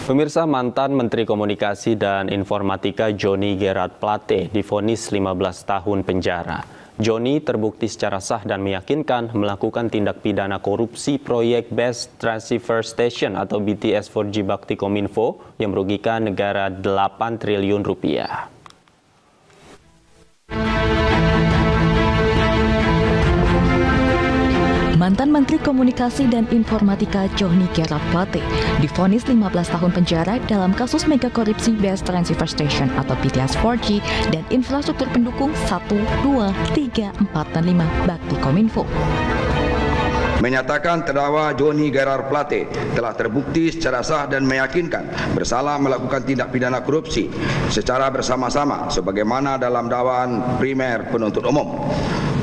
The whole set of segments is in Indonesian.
Pemirsa, mantan Menteri Komunikasi dan Informatika Johnny Gerard Plate divonis 15 tahun penjara. Johnny terbukti secara sah dan meyakinkan melakukan tindak pidana korupsi proyek Best Transceiver Station atau BTS 4G Bakti Kominfo yang merugikan negara 8 triliun rupiah. Mantan Menteri Komunikasi dan Informatika Johnny Gerard Plate divonis 15 tahun penjara dalam kasus mega korupsi Best Transceiver Station atau BTS 4G dan infrastruktur pendukung 1, 2, 3, 4, dan 5 Bakti Kominfo. Menyatakan terdakwa Johnny Gerard Plate telah terbukti secara sah dan meyakinkan bersalah melakukan tindak pidana korupsi secara bersama-sama sebagaimana dalam dakwaan primer penuntut umum.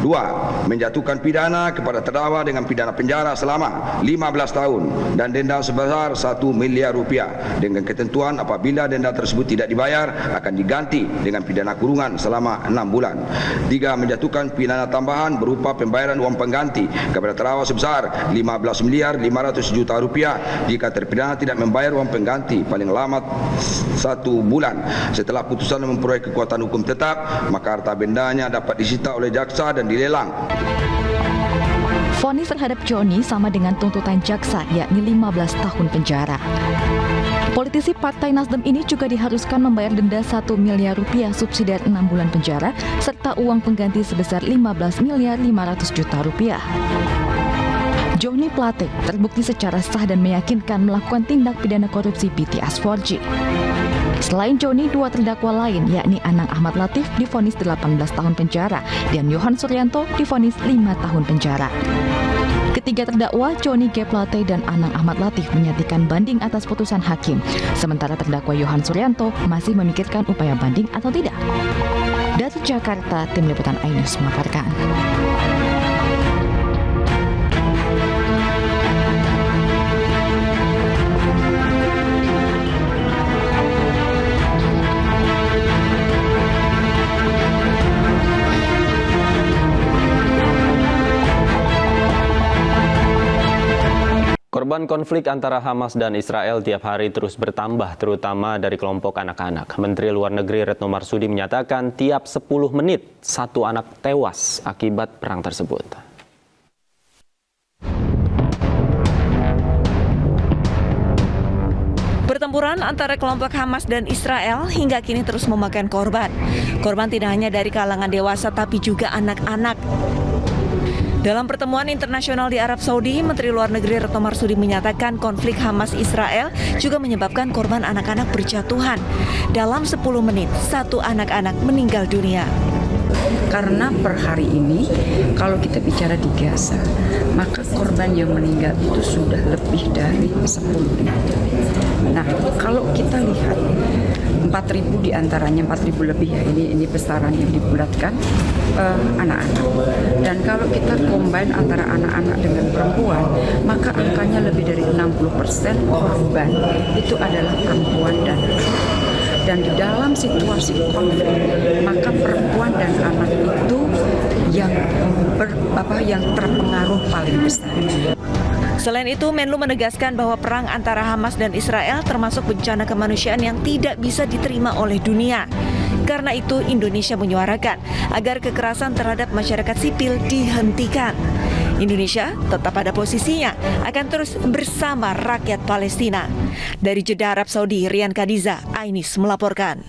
2. Menjatuhkan pidana kepada terdakwa dengan pidana penjara selama 15 tahun dan denda sebesar 1 miliar rupiah dengan ketentuan apabila denda tersebut tidak dibayar akan diganti dengan pidana kurungan selama 6 bulan. 3. Menjatuhkan pidana tambahan berupa pembayaran uang pengganti kepada terdakwa sebesar 15 miliar 500 juta rupiah jika terpidana tidak membayar uang pengganti paling lama 1 bulan setelah putusan memperoleh kekuatan hukum tetap, maka harta bendanya dapat disita oleh jaksa dan dilelang. Vonis terhadap Johnny sama dengan tuntutan jaksa, yakni 15 tahun penjara. Politisi Partai Nasdem ini juga diharuskan membayar denda 1 miliar rupiah subsidiar 6 bulan penjara serta uang pengganti sebesar 15 miliar 500 juta rupiah. Johnny Plate terbukti secara sah dan meyakinkan melakukan tindak pidana korupsi BTS 4G. Selain Johnny, 2 terdakwa lain yakni Anang Ahmad Latif divonis 18 tahun penjara dan Yohan Suryanto divonis 5 tahun penjara. Ketiga terdakwa, Johnny G. Plate dan Anang Ahmad Latif menyatakan banding atas putusan hakim, sementara terdakwa Yohan Suryanto masih memikirkan upaya banding atau tidak. Dari Jakarta, Tim Liputan iNews melaporkan. Korban konflik antara Hamas dan Israel tiap hari terus bertambah, terutama dari kelompok anak-anak. Menteri Luar Negeri Retno Marsudi menyatakan tiap 10 menit satu anak tewas akibat perang tersebut. Pertempuran antara kelompok Hamas dan Israel hingga kini terus memakan korban. Korban tidak hanya dari kalangan dewasa tapi juga anak-anak. Dalam pertemuan internasional di Arab Saudi, Menteri Luar Negeri Retno Marsudi menyatakan konflik Hamas-Israel juga menyebabkan korban anak-anak berjatuhan. Dalam 10 menit, satu anak-anak meninggal dunia. Karena per hari ini, kalau kita bicara di Gaza, maka korban yang meninggal itu sudah lebih dari 10.000. Nah, kalau kita lihat 4.000 diantaranya, 4.000 lebih ya, ini besaran yang dibulatkan anak-anak. Dan kalau kita combine antara anak-anak dengan perempuan, maka angkanya lebih dari 60% korban itu adalah perempuan dan anak. Dan di dalam situasi konflik, maka perempuan dan anak itu yang terpengaruh paling besar. Selain itu, Menlu menegaskan bahwa perang antara Hamas dan Israel termasuk bencana kemanusiaan yang tidak bisa diterima oleh dunia. Karena itu, Indonesia menyuarakan agar kekerasan terhadap masyarakat sipil dihentikan. Indonesia tetap pada posisinya akan terus bersama rakyat Palestina. Dari Jeddah, Arab Saudi, Rian Kadiza, iNews melaporkan.